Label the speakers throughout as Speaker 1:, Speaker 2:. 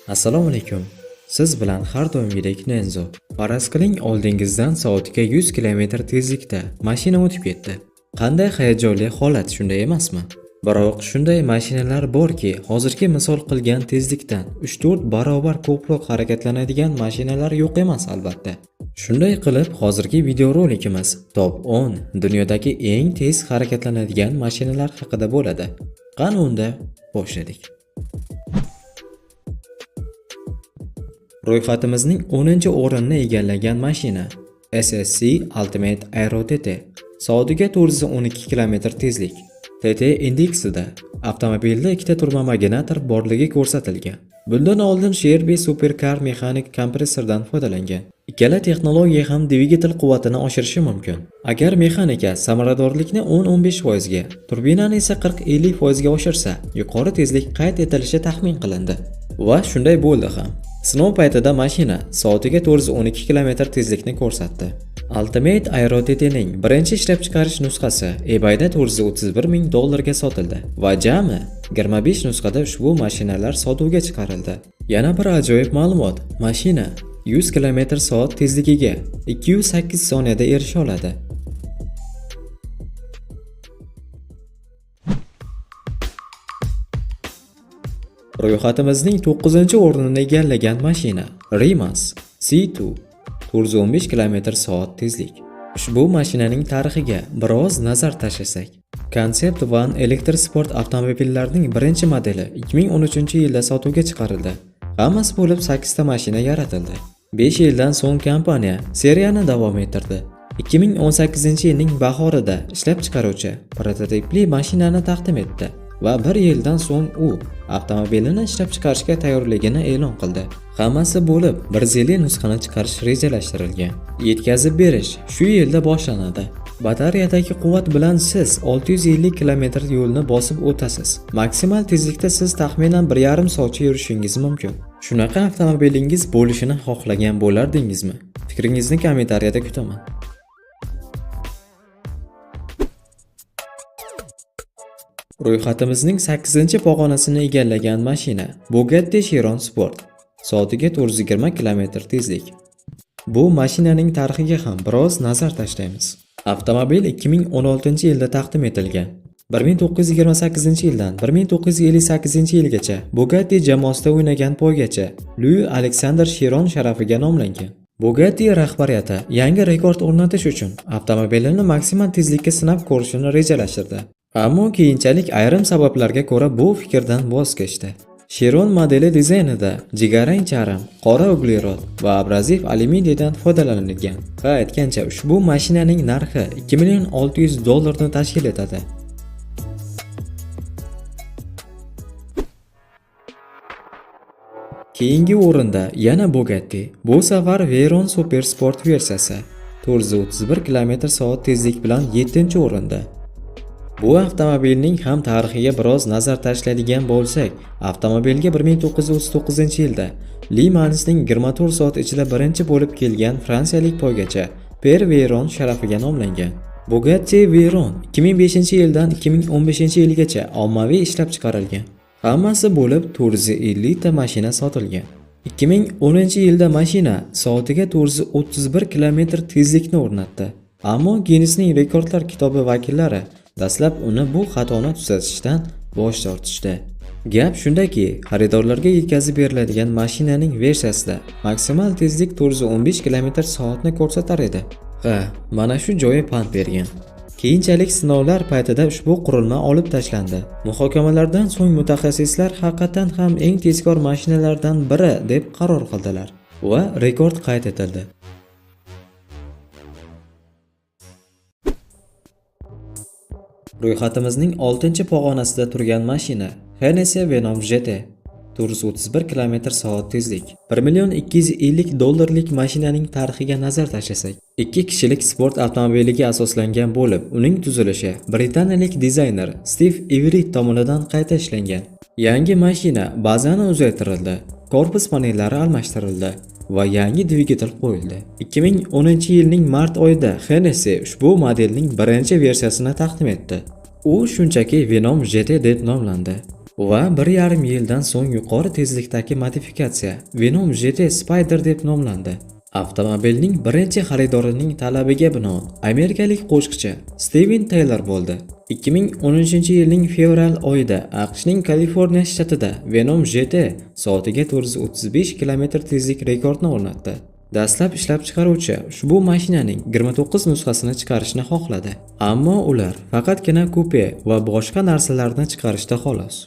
Speaker 1: Assalomu alaykum. Siz bilan har doimgidek Nenzo. Faraz qiling, oldingizdan soatiga 100 km tezlikda mashina o'tib ketdi. Qanday hayajonli holat, shunday emasmi? Biroq shunday mashinalar borki, hozirgi misol qilgan tezlikdan 3-4 barobar ko'proq harakatlanadigan mashinalar yo'q emas albatta. Shunday qilib, hozirgi videorolikimiz Top 10 dunyodagi eng tez harakatlanadigan mashinalar haqida bo'ladi. Qani unda boshladik. Ro'yxatimizning 10-o'rinni egallagan mashina SSC Ultimate Aero TT. Soatiga 412 km tezlik. TT indeksida avtomobilda ikkita turma magnator borligi ko'rsatilgan. Bundan oldin Shelby Supercar mexanik kompressordan foydalangan. Ikkala texnologiya ham dvigatel quvvatini oshirishi mumkin. Agar mexanika samaradorlikni 10-15% ga, turbinani esa 40-50% ga oshirsa, yuqori tezlik qayd etilishi taxmin qilindi. Va shunday bo'ldi ham. Sinov paytida mashina soatiga 412 km tezlikni ko'rsatdi. Ultimate Aero TT'ning birinchi ishlab chiqarish nusxasi eBayda $431,000 ga sotildi va jami 25 nusxada ushbu mashinalar sotuvga chiqarildi. Yana bir ajoyib ma'lumot, mashina 100 km/s tezligiga 208 soniyada erisha oladi. Ro'yxatimizning 9-o'rnini egallagan mashina Rimac C2 415 km/s tezlik. Ushbu mashinaning tarixiga biroz nazar tashlasak, Concept One elektrosport avtomobillarining birinchi modeli 2013-yilda sotuvga chiqarildi. Hammasi bo'lib 8 ta mashina yaratildi. 5 yildan so'ng kompaniya seriyani davom ettirdi. 2018-yilning bahorida ishlab chiqaruvchi prototipli mashinani taqdim etdi va 1 yildan so'ng u avtomobilini ishlab chiqarishga tayyorligini e'lon qildi. Hammasi bo'lib 1 yillik nusxani chiqarish rejalashtirilgan. Yetkazib berish shu yilda boshlanadi. Batareyadagi quvvat bilan siz 650 km yo'lni bosib o'tasiz. Maksimal tezlikda siz taxminan 1,5 soatcha yurishingiz mumkin. Shunaqa avtomobilingiz bo'lishini xohlagan bo'lardingizmi? Fikringizni kommentariyada kutaman. Ro'yxatimizning 8-pog'onasini egallagan mashina Bugatti Chiron Sport. Soatiga 420 km tezlik. Bu mashinaning tarixiga ham biroz nazar tashlaymiz. Avtomobil 2016-yilda taqdim etilgan. 1928-yildan 1958-yilgacha Bugatti jamoasida o'ynagan poygachi Louis Alexander Chiron sharafiga nomlangan. Bugatti rahbariyati yangi rekord o'rnatish uchun avtomobilini maksimal tezlikka sinab ko'rishni rejalashtirdi. Ammo keyinchalik ayrim sabablarga ko'ra bu fikrdan voz kechdi. Chiron modeli dizaynida jigarrang charm, qora uglerod va abraziv alyuminiydan foydalanilgan. Va aytgancha ushbu mashinaning narxi $2,600,000 ni tashkil etadi. Keyingi o'rinda yana Bugatti. Bu safar Veyron Super Sport versiyasi 431 km/s tezlik bilan 7-o'rinda. Bu avtomobilning ham tarixiga biroz nazar tashlaydigan bo'lsak, avtomobilga 1939-yilda Le Mansning 24 soat ichida birinchi bo'lib kelgan fransiyalik poygachi Pierre Veyron sharafiga nomlangan. Bugatti Veyron 2005-yildan 2015-yilgacha ommaviy ishlab chiqarilgan. Hammasi bo'lib 450 ta mashina sotilgan. 2010-yilda mashina soatiga 431 km tezlikni o'rnatdi. Ammo Guinnessning rekordlar kitobi vakillari dastlab uni bu xatoni tuzatishdan bosh tortishdi. Gap shundaki, xaridorlarga yetkazib beriladigan mashinaning versiyasida maksimal tezlik 415 km/s ni ko'rsatar edi. Mana shu joyi pand bergan. Keyinchalik sinovlar paytida ushbu qurilma olib tashlandi. Muhokamalardan so'ng mutaxassislar haqiqatan ham eng tezkor mashinalardan biri deb qaror qildilar va rekord qayd etildi. Ro'yxatimizning 6-pog'onasida turgan mashina Hennessy Venom GT 431 km/s tezlik. $1,250,000 mashinaning tarixiga nazar tashlasak, 2 kishilik sport avtomobiliga asoslangan bo'lib, uning tuzilishi britaniyalik dizayner Steve Everett tomonidan qayta ishlangan. Yangi mashina bazani uzaytirildi, korpus panellari almashtirildi va yangi dvigatel qo'yildi. 2010-yilning mart oyida Hennessy ushbu modelning birinchi versiyasini taqdim etdi. U shunchaki Venom GT deb nomlandi. va 1,5 yildan so'ng yuqori tezlikdagi modifikatsiya Venom GT Spider deb nomlandi. Avtomobilning birinchi xaridorining talabiga binoan amerikalik qo'shiqchi Steven Tyler bo'ldi. 2013-yilning fevral oyida AQShning Kaliforniya shtatida Venom GT soatiga 435 km tezlik rekordini o'rnatdi. Dastlab ishlab chiqaruvchi ushbu mashinaning 29 nusxasini chiqarishni xohladi, ammo ular faqatgina kupe va boshqa narsalarni chiqarishdi xolos.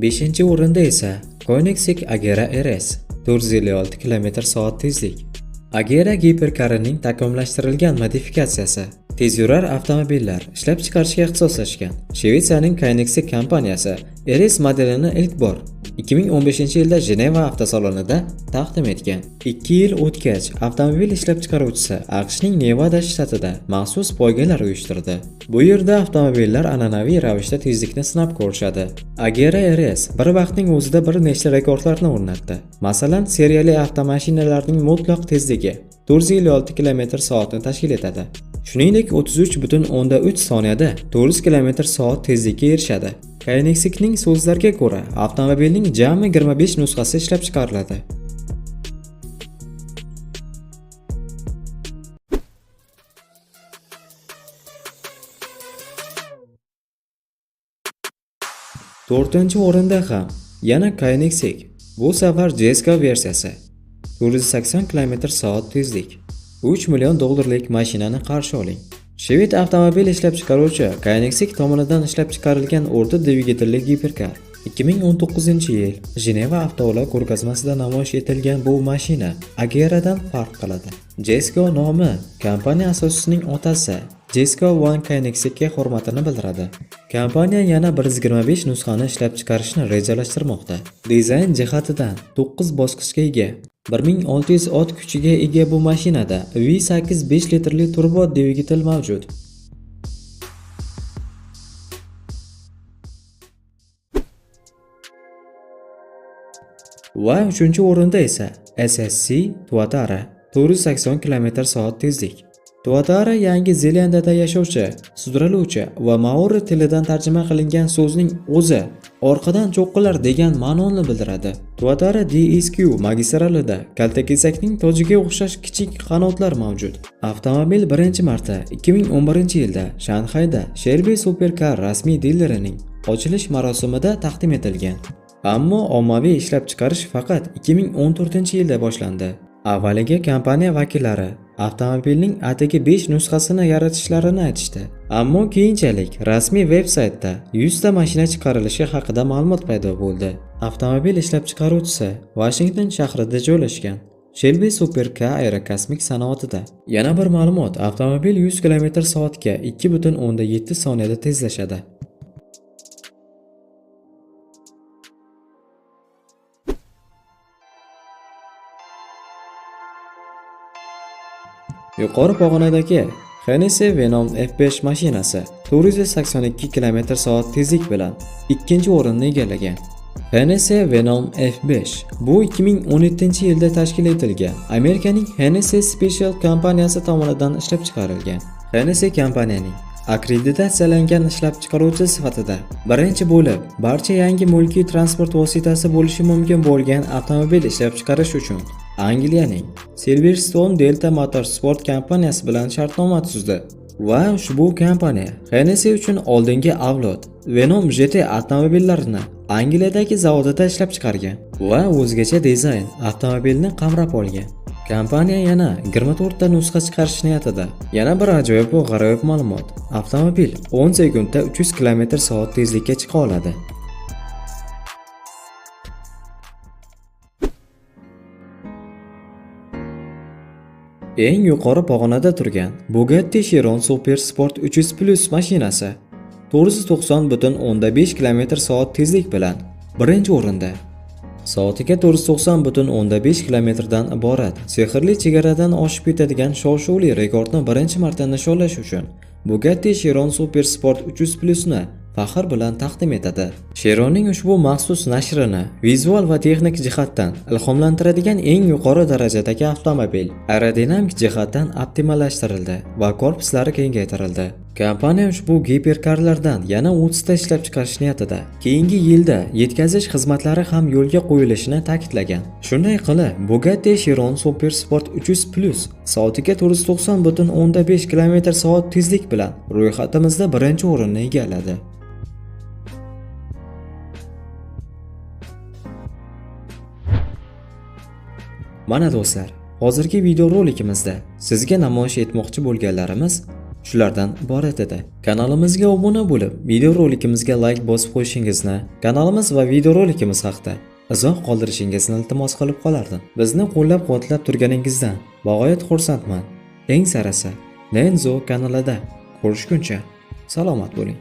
Speaker 1: Beshinchi o'rinda esa Koenigsegg Agera RS 456 km/soat tezlik. Agera giperkarining takomillashtirilgan modifikatsiyasi. Tezyurar avtomobillar ishlab chiqarishga ixtisoslashgan Shvetsiyaning Koenigsegg kompaniyasi RS modelini ilk bor 2015-yilda Jeneva avtosalonida taqdim etgan. 2 yil o'tgach, avtomobil ishlab chiqaruvchisi AQShning Nevada shtatida maxsus poygalar uyushtirdi. Bu yerda avtomobillar an'anaviy ravishda tezlikni sinab ko'rishadi. Agera RS bir vaqtning o'zida bir nechta rekordlarni o'rnatdi. Masalan, seriyali avtomashinalarning mutlaq tezligi 456 km/soatni tashkil etadi. Shuningdek, 33,3 soniyada 400 km/soat tezlikka erishadi. Koenigseggning so'zlariga ko'ra, avtomobilning jami 25 nusxasi ishlab chiqariladi. To'rtinchi o'rinda ham yana Koenigsegg. Bu safar Jesko versiyasi. 480 km/soat tezlik. 3 million dollarlik mashinani qarshi oling. Shved avtomobil ishlab chiqaruvchi Koenigsegg tomonidan ishlab chiqarilgan o'rta dvigatelli giperkar 2019-yil Jeneva avtolar ko'rgazmasida namoyish etilgan bu mashina Ageradan farq qiladi. Jesko nomi kompaniya asoschisining otasi Jesko van Koenigseggga hurmatini bildiradi. Kompaniya yana 125 nusxani ishlab chiqarishni rejalashtirmoqda. Dizayn jihatidan 9 bosqichga ega 1600 ot kuchiga ega bu mashinada V8 5 litrli turbo dvigatel mavjud. Va 3-o'rinda esa SSC Tuatara 480 km/soat tezlik. Tuatara Yangi Zelandiyada yashovchi, sudraluvchi va maori tilidan tarjima qilingan so'zning o'zi orqadan cho'qqilar degan ma'noni bildiradi. Tuatara DSQ magistralida kaltakesakning tojiga o'xshash kichik qanotlar mavjud. Avtomobil birinchi marta 2011-yilda Shanxayda Shelby Supercar rasmiy dilerining ochilish marosimida taqdim etilgan. Ammo ommaviy ishlab chiqarish faqat 2014-yilda boshlandi. Avvaliga kompaniya vakillari avtomobilning atigi 5 nusxasini yaratishlarini aytishdi. Ammo keyinchalik rasmiy veb-saytda 100 ta mashina chiqarilishi haqida ma'lumot paydo bo'ldi. Avtomobil ishlab chiqaruvchisi Washington shahrida joylashgan. Shelby Supercar aerokosmik sanoatida. Yana bir ma'lumot, avtomobil 100 km/soatga 2,7 soniyada tezlashadi. Yuqori pog'onadagi Hennessy Venom F5 mashinasi 482 km/soat tezlik bilan ikkinchi o'rinni egallagan. Hennessy Venom F5 bu 2017-yilda tashkil etilgan Amerikaning Hennessy Special kompaniyasi tomonidan ishlab chiqarilgan. Hennessy kompaniyaning akkreditatsiyalangan ishlab chiqaruvchi sifatida birinchi bo'lib barcha yangi mulkiy transport vositasi bo'lishi mumkin bo'lgan avtomobil ishlab chiqarish uchun Angliyaning Silverstone Delta Motorsport kompaniyasi bilan shartnoma tuzdi va ushbu kompaniya Hennessy uchun oldingi avlod Venom GT avtomobillarini Angliyadagi zavodida ishlab chiqargan va o'zgacha dizayn avtomobilni qamrab olgan. Kompaniya yana 24 ta nusxa chiqarish niyatida. Yana bir ajoyib va g'aroyib ma'lumot. Avtomobil 10 sekundda 300 km/soat tezlikka chiqa oladi. Eng yuqori pog'onada turgan Bugatti Chiron Super Sport 300 Plus mashinasi 490,5 km/soat tezlik bilan birinchi o'rinda. Soatiga 490,5 km dan iborat sehrli chegaradan oshib ketadigan shov-shuvli rekordni birinchi marta nishonlash uchun Bugatti Chiron Super Sport 300 Plus'ni faxr bilan taqdim etadi. Chiron'ning ushbu maxsus nashrini vizual va texnik jihatdan ilhomlantiradigan eng yuqori darajadagi avtomobil aerodinamik jihatdan optimallashtirildi va korpuslari kengaytirildi. Kompaniya ushbu giperkarlardan yana 30 ta ishlab chiqarish niyatida. Keyingi yilda yetkazish xizmatlari ham yo'lga qo'yilishini ta'kidlagan. Shunday qilib, Bugatti Chiron Super Sport 300 Plus soatiga 490,5 km/s tezlik bilan ro'yxatimizda birinchi o'rinni egalladi. Mana do'stlar, hozirgi videorolikimizda sizga namoyish etmoqchi bo'lganlarimiz shulardan iborat edi. Kanalimizga obuna bo'lib, videorolikimizga like bosib qo'yishingizni, kanalimiz va videorolikimiz haqida izoh qoldirishingizni iltimos qilib qolardim. Bizni qo'llab-quvvatlab turganingizdan bag'oyat xursandman. Eng sarasi Nenzo kanalida ko'rishguncha salomat bo'ling.